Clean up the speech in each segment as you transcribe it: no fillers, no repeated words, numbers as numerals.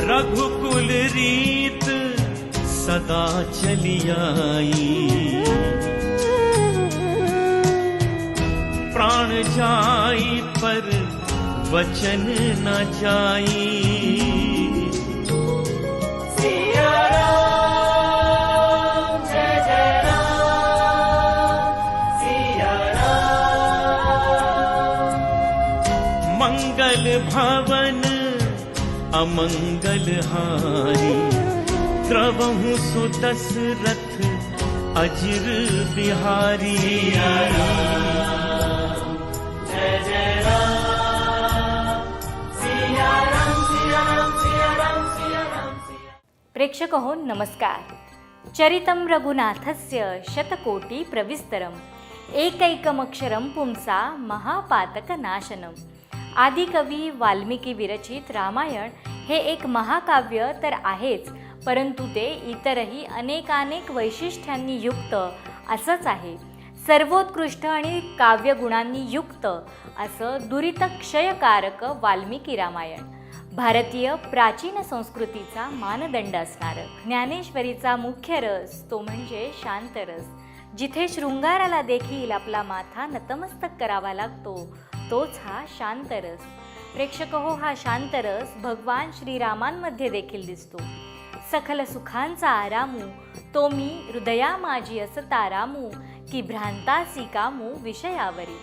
रघुकुल रीत सदा चली आई, प्राण जाई पर वचन न जाई। सिया राम जय जय राम, सिया राम। मंगल भवन अमंगल हारी, द्रवहु सुदशरथ अजिर बिहारी। जय जय राम, सिया राम, सिया राम, सिया राम, सिया राम। प्रेक्षक हो नमस्कार। चरितं रघुनाथस्य शतकोटी प्रविस्तरम, एकैकमक्षरं पुंसा महापातकनाशनम। आदिकवी वाल्मिकी विरचित रामायण हे एक महाकाव्य तर आहेच, परंतु ते इतरही अनेकानेक वैशिष्ट्यांनी युक्त असंच आहे। सर्वोत्कृष्ट आणि काव्यगुणांनी युक्त असं दुरितक्षयकारक वाल्मिकी रामायण, भारतीय प्राचीन संस्कृतीचा मानदंड असणारं, ज्ञानेश्वरीचा मुख्य रस तो म्हणजे शांतरस। जिथे शृंगाराला देखील आपला माथा नतमस्तक करावा लागतो तोच हा शांतरस। प्रेक्षक हो, हा शांतरस भगवान श्रीरामांमध्ये देखील दिसतो। सकल सुखांचा आरामू, तो मी हृदया माझी असता रामू, की भ्रांतासी कामू विषयावरी।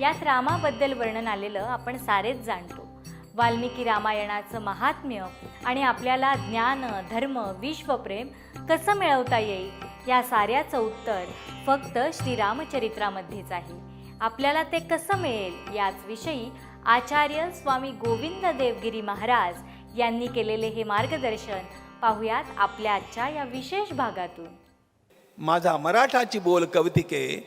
यात रामाबद्दल वर्णन आलेलं आपण सारेच जाणतो। वाल्मिकी रामायणाचं महात्म्य आणि आपल्याला ज्ञान, धर्म, विश्वप्रेम कसं मिळवता येईल या साऱ्याचं उत्तर फक्त श्रीरामचरित्रामध्येच आहे। आपल्याला ते कसं मिळेल याच विषयी आचार्य स्वामी गोविंद देवगिरी महाराज यांनी केलेले हे मार्गदर्शन पाहुयात आपल्या आजच्या या विशेष भागातून। माझा मराठाची बोल कवितिके,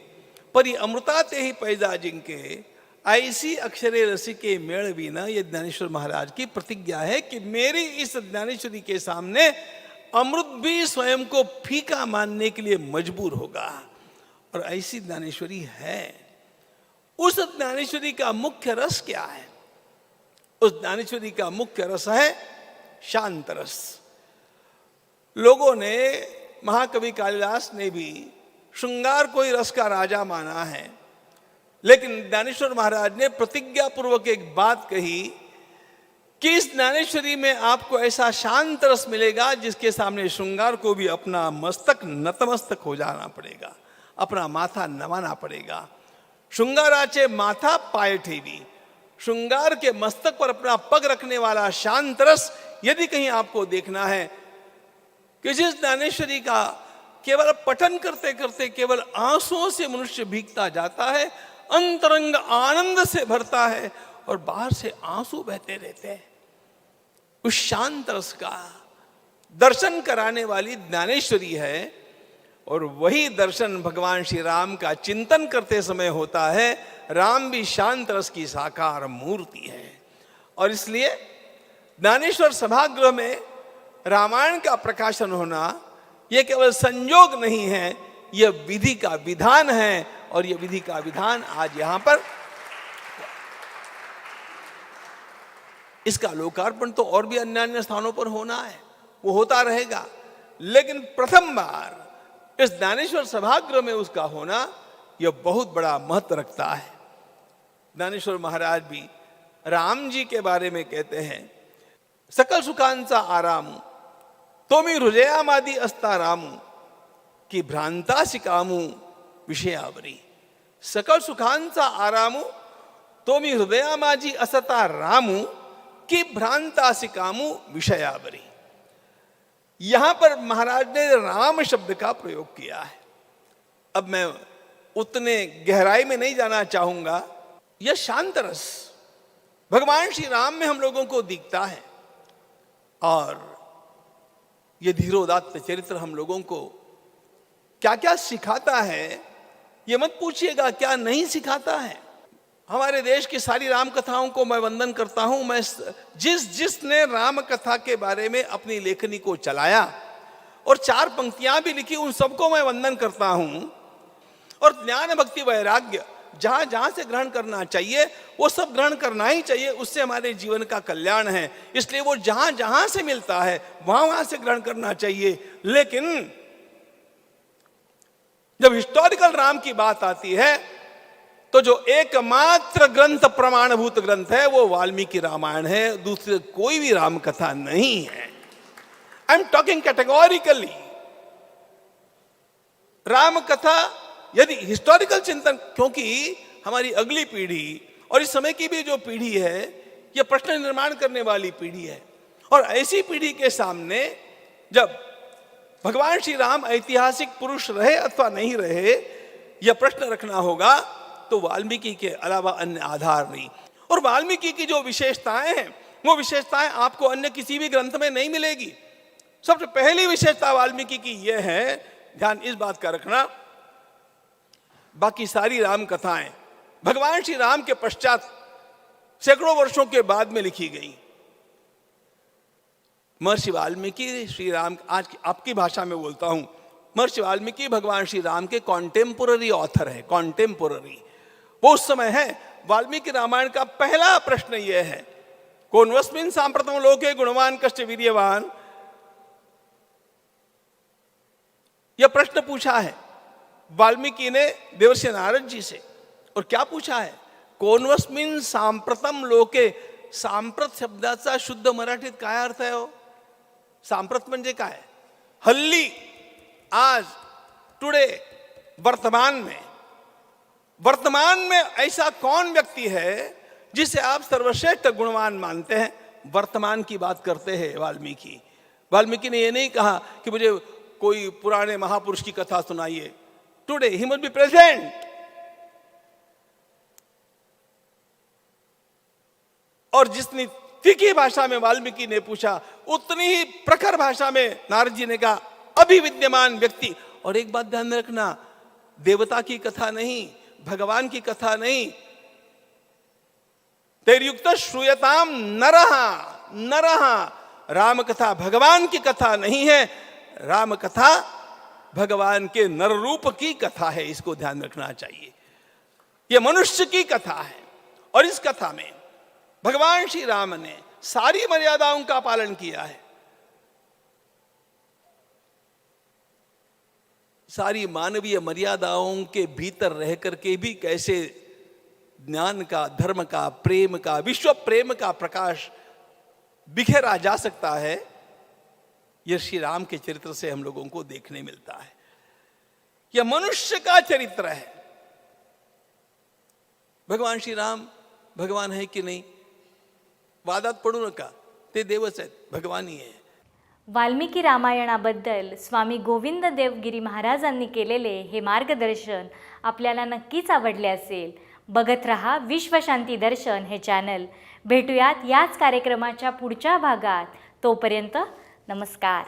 परी अमृतातेही पैजा जिंके, ऐसी अक्षरे रसिके मेळवीन। ये ज्ञानेश्वर महाराज की प्रतिज्ञा है कि मेरी इस ज्ञानेश्वरी के सामने अमृत भी स्वयं को फीका मानने के लिए मजबूर होगा। और ऐसी ज्ञानेश्वरी है। उस ज्ञानेश्वरी का मुख्य रस क्या है? उस ज्ञानेश्वरी का मुख्य रस है शांत रस। लोगों ने, महाकवि कालिदास ने भी श्रृंगार को ही रस का राजा माना है, लेकिन ज्ञानेश्वर महाराज ने प्रतिज्ञा पूर्वक एक बात कही कि इस ज्ञानेश्वरी में आपको ऐसा शांत रस मिलेगा जिसके सामने श्रृंगार को भी अपना मस्तक नतमस्तक हो जाना पड़ेगा, अपना माथा नवाना पड़ेगा। श्रृंगाराचे माथा पाय ठेवी, श्रृंगार के मस्तक पर अपना पग रखने वाला शांत रस यदि कहीं आपको देखना है कि जिस ज्ञानेश्वरी का केवल पठन करते करते केवल आंसुओं से मनुष्य भीगता जाता है, अंतरंग आनंद से भरता है और बाहर से आंसू बहते रहते हैं, उस शांत रस का दर्शन कराने वाली ज्ञानेश्वरी है। और वही दर्शन भगवान श्री राम का चिंतन करते समय होता है। राम भी शांत रस की साकार मूर्ति है और इसलिए ज्ञानेश्वर सभागृह में रामायण का प्रकाशन होना यह केवल संयोग नहीं है, यह विधि का विधान है। और यह विधि का विधान आज यहां पर, इसका लोकार्पण तो और भी अन्य अन्य स्थानों पर होना है, वो होता रहेगा, लेकिन प्रथम बार इस ज्ञानेश्वर सभागृह में उसका होना यह बहुत बड़ा महत्व रखता है। ज्ञानेश्वर महाराज भी राम जी के बारे में कहते हैं, सकल सुखांचा आरामू, तोमी हृदयामादी अस्ता रामू, की भ्रांतासी कामू विषयावरी। सकल सुखांचा आरामू, तोमी हृदयामाजी असता रामू, की भ्रांतासी कामू विषयावरी। यहां पर महाराज ने राम शब्द का प्रयोग किया है। अब मैं उतने गहराई में नहीं जाना चाहूंगा। यह शांत रस भगवान श्री राम में हम लोगों को दिखता है और यह धीरोदात्त चरित्र हम लोगों को क्या क्या सिखाता है, यह मत पूछिएगा क्या नहीं सिखाता है। हमारे देश की सारी राम कथाओं को मैं वंदन करता हूं। मैं जिसने राम कथा के बारे में अपनी लेखनी को चलाया और 4 पंक्तियां भी लिखी, उन सबको मैं वंदन करता हूं। और ज्ञान भक्ति वैराग्य जहाँ जहाँ से ग्रहण करना चाहिए वो सब ग्रहण करना ही चाहिए, उससे हमारे जीवन का कल्याण है। इसलिए वो जहाँ जहाँ से मिलता है वहाँ वहाँ से ग्रहण करना चाहिए। लेकिन जब हिस्टोरिकल राम की बात आती है तो जो एकमात्र ग्रंथ प्रमाणभूत ग्रंथ है वो वाल्मीकि रामायण है, दूसरे कोई भी राम कथा नहीं है। I am talking categorically. Ram कथा यदि हिस्टोरिकल चिंतन, क्योंकि हमारी अगली पीढ़ी और इस समय की भी जो पीढ़ी है यह प्रश्न निर्माण करने वाली पीढ़ी है, और ऐसी पीढ़ी के सामने जब भगवान श्री राम ऐतिहासिक पुरुष रहे अथवा नहीं रहे यह प्रश्न रखना होगा, तो वाल्मीकि के अलावा अन्य आधार नहीं। और वाल्मीकि की जो विशेषताएं हैं वो विशेषताएं आपको अन्य किसी भी ग्रंथ में नहीं मिलेगी। सबसे पहली विशेषता वाल्मीकि की यह है, ध्यान इस बात का रखना, बाकी सारी राम कथाएं भगवान श्री राम के पश्चात सैकड़ों वर्षों के बाद में लिखी गई। महर्षि वाल्मीकि श्री राम, आज आपकी भाषा में बोलता हूं, महर्षि वाल्मीकि भगवान श्री राम के कॉन्टेम्पोररी ऑथर है। कॉन्टेम्पोररी वो उस समय है। वाल्मीकि रामायण का पहला प्रश्न यह है, कोन्वस्मिन् सांप्रतम लोके गुणवान कश्च वीर्यवान, यह प्रश्न पूछा है वाल्मीकि ने देवर्षि नारद जी से। और क्या पूछा है? कोन्वस्मिन् सांप्रतम लोके। सांप्रत शब्दाचा शुद्ध मराठीत काय अर्थ आहे हो? सांप्रत म्हणजे काय? हल्ली, आज, टुडे, वर्तमान में ऐसा कौन व्यक्ति है जिसे आप सर्वश्रेष्ठ गुणवान मानते हैं? वर्तमान की बात करते हैं वाल्मीकि। वाल्मीकि ने यह नहीं कहा कि मुझे कोई पुराने महापुरुष की कथा सुनाइए। Today he must be present. और जितनी तीखी भाषा में वाल्मीकि ने पूछा उतनी ही प्रखर भाषा में नारद जी ने कहा, अभी विद्यमान व्यक्ति। और एक बात ध्यान में रखना, देवता की कथा नहीं, भगवान की कथा नहीं। तैर्युक्त श्रूयताम नरहा। राम कथा भगवान की कथा नहीं है, राम कथा भगवान के नर रूप की कथा है। इसको ध्यान रखना चाहिए। यह मनुष्य की कथा है, और इस कथा में भगवान श्री राम ने सारी मर्यादाओं का पालन किया है। सारी मानवीय मर्यादाओं के भीतर रह करके भी कैसे ज्ञान का, धर्म का, प्रेम का, विश्व प्रेम का प्रकाश बिखेरा जा सकता है, यह श्री राम के चरित्र से हम लोगों को देखने मिलता है। यह मनुष्य का चरित्र है। भगवान श्री राम भगवान है कि नहीं वादात पडू नका, ते देवच आहेत, भगवान ही आहे। वाल्मिकी रामायणाबद्दल स्वामी गोविंद देवगिरी महाराजांनी केलेले हे मार्गदर्शन आपल्याला नक्कीच आवडले असेल। बघत रहा विश्वशांती दर्शन हे चॅनल। भेटूयात याच कार्यक्रमाच्या पुढच्या भागात। तोपर्यंत नमस्कार।